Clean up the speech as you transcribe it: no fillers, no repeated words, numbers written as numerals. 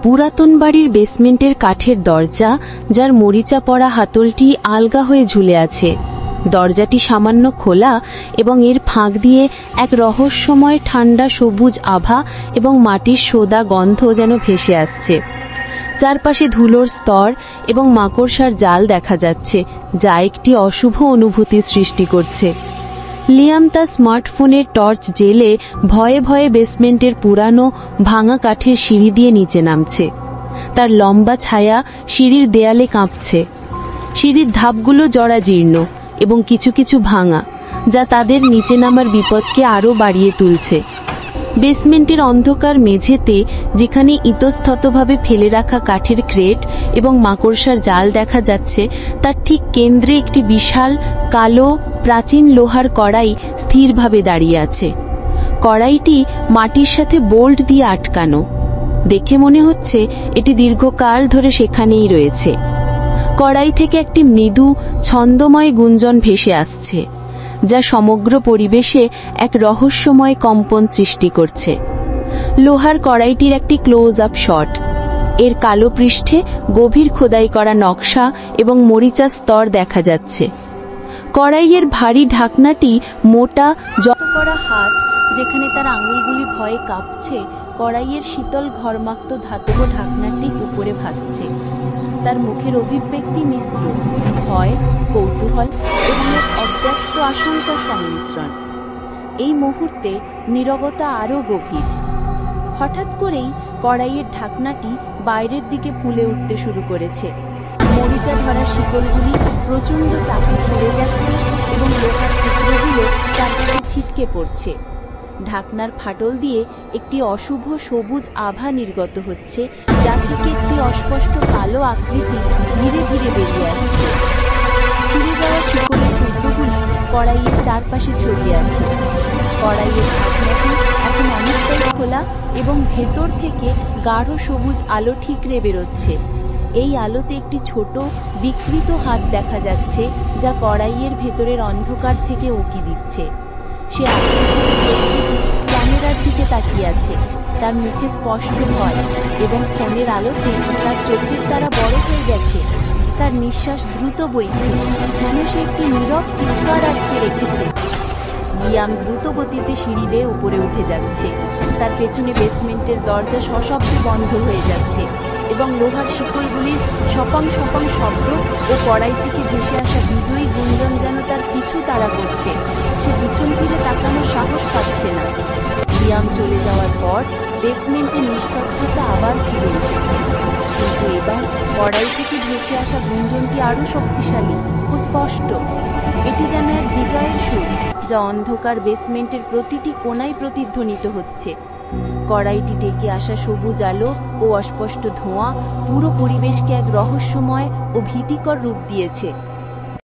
পুরাতন বাড়ির বেসমেন্টের কাঠের দরজা, যার মরিচা পড়া হাতলটি আলগা হয়ে ঝুলে আছে। দরজাটি সামান্য খোলা এবং এর ফাঁক দিয়ে এক রহস্যময় ঠান্ডা সবুজ আভা এবং মাটির সোদা গন্ধ যেন ভেসে আসছে। চারপাশে ধুলোর স্তর এবং মাকড়সার জাল দেখা যাচ্ছে, যা একটি অশুভ অনুভূতি সৃষ্টি করছে। লিয়াম তার স্মার্টফোনের টর্চ জেলে ভয়ে ভয়ে বেসমেন্টের পুরানো ভাঙা কাঠের সিঁড়ি দিয়ে নিচে নামছে। তার লম্বা ছায়া সিঁড়ির দেয়ালে কাঁপছে। সিঁড়ির ধাপগুলো জরাজীর্ণ এবং কিছু কিছু ভাঙা, যা তাদের নিচে নামার বিপদকে আরও বাড়িয়ে তুলছে। বেসমেন্টের অন্ধকার মেঝেতে, যেখানে ইতস্ততভাবে ফেলে রাখা কাঠের ক্রেট এবং মাকড়সার জাল দেখা যাচ্ছে, তার ঠিক কেন্দ্রে একটি বিশাল কালো প্রাচীন লোহার কড়াই স্থিরভাবে দাঁড়িয়ে আছে। কড়াইটি মাটির সাথে বোল্ট দিয়ে আটকানো। দেখে মনে হচ্ছে এটি দীর্ঘকাল ধরে সেখানেই রয়েছে। কড়াই থেকে একটি মৃদু ছন্দময় গুঞ্জন ভেসে আসছে, যা সমগ্র পরিবেশে এক রহস্যময় কম্পন সৃষ্টি করছে। লোহার কড়াইটির একটি ক্লোজ আপ শট। এর কালো পৃষ্ঠে গভীর খোদাই করা নকশা এবং মরিচা স্তর দেখা যাচ্ছে। কড়াইয়ের ভারী ঢাকনাটি মোটা জড়ো করা হাত, যেখানে তার আঙুলগুলি ভয়ে কাঁপছে, কড়াইয়ের শীতল ঘর্মাক্ত ধাতব ঢাকনাটি উপরে ভাসছে। তার মুখের অভিব্যক্তি মিশ্র, ভয়, কৌতূহল এবং অব্যক্ত আশঙ্কার সংমিশ্রণ। এই মুহূর্তে নীরবতা আরও গভীর। হঠাৎ করেই কড়াইয়ের ঢাকনাটি বাইরের দিকে ফুলে উঠতে শুরু করেছে। মরিচা ধরা শিকলগুলি প্রচণ্ড চাপে ছেড়ে যাচ্ছে এবং লোহার টুকরোগুলো চারদিকে ছিটকে পড়ছে। ঢাকনার ফাটল দিয়ে একটি অশুভ সবুজ আভা নির্গত হচ্ছে, যা থেকে একটি অস্পষ্ট কালো আকৃতি ধীরে ধীরে বেরিয়ে আসছে। ছিঁড়ে যাওয়া শিকলের টুকরোগুলি কড়াইয়ের চারপাশে ছড়িয়ে আছে। কড়াইয়ের ঢাকনাটি এখন অনেকটাই খোলা এবং ভেতর থেকে গাঢ় সবুজ আলো ঠিকরে বেরোচ্ছে। এই আলোতে একটি ছোট বিকৃত হাত দেখা যাচ্ছে, যা কড়াইয়ের ভেতরের অন্ধকার থেকে উঁকি দিচ্ছে। সে ক্যামেরার দিকে তাকিয়ে আছে। তার মুখে স্পষ্ট ভয় এবং ফোনের আলোতে তার চোখের তারা বড় হয়ে গেছে। তার নিঃশ্বাস দ্রুত বইছে, যেন সে একটি নীরব চিৎকার আটকে রেখেছে। লিয়াম দ্রুত গতিতে সিঁড়ি বেয়ে উপরে উঠে যাচ্ছে। তার পেছনে বেসমেন্টের দরজা সশব্দে বন্ধ হয়ে যাচ্ছে এবং লোহার শিকলগুলির সপাং সপাং শব্দ ও কড়াই থেকে ভেসে আসা বিজয়ী গুঞ্জন যেন তার পিছু তাড়া করছে। সে পিছন ফিরে তাকানোর সাহস পাচ্ছে না। লিয়াম চলে যাওয়ার পর বেসমেন্টের নিস্তব্ধতা আবার ফিরে এসেছে, কিন্তু এবার কড়াই থেকে ভেসে আসা গুঞ্জনটি আরও শক্তিশালী ও স্পষ্ট। এটি যেন এক বিজয়ের সুর, যা অন্ধকার বেসমেন্টের প্রতিটি কোণায় প্রতিধ্বনিত হচ্ছে। কড়াইটি ডেকে আসা সবুজ আলো ও অস্পষ্ট ধোঁয়া পুরো পরিবেশকে এক রহস্যময় ও ভীতিকর রূপ দিয়েছে।